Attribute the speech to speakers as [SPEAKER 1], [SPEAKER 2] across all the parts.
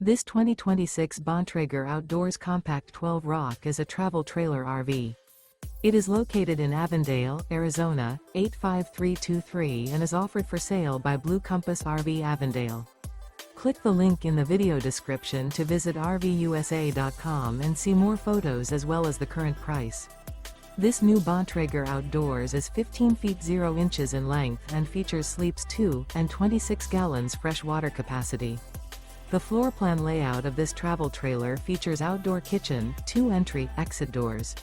[SPEAKER 1] This 2026 Bontrager Outdoors Compact 12 Rock is a travel trailer RV. It is located in Avondale, Arizona, 85323 and is offered for sale by Blue Compass RV Avondale. Click the link in the video description to visit RVUSA.com and see more photos as well as the current price. This new Bontrager Outdoors is 15 feet 0 inches in length and features sleeps 2 and 26 gallons fresh water capacity. The floor plan layout of this travel trailer features outdoor kitchen, 2 entry/exit doors.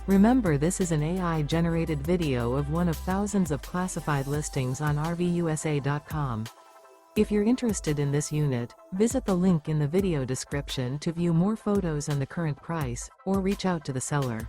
[SPEAKER 1] Remember, this is an AI-generated video of one of thousands of classified listings on RVUSA.com. If you're interested in this unit, visit the link in the video description to view more photos and the current price, or reach out to the seller.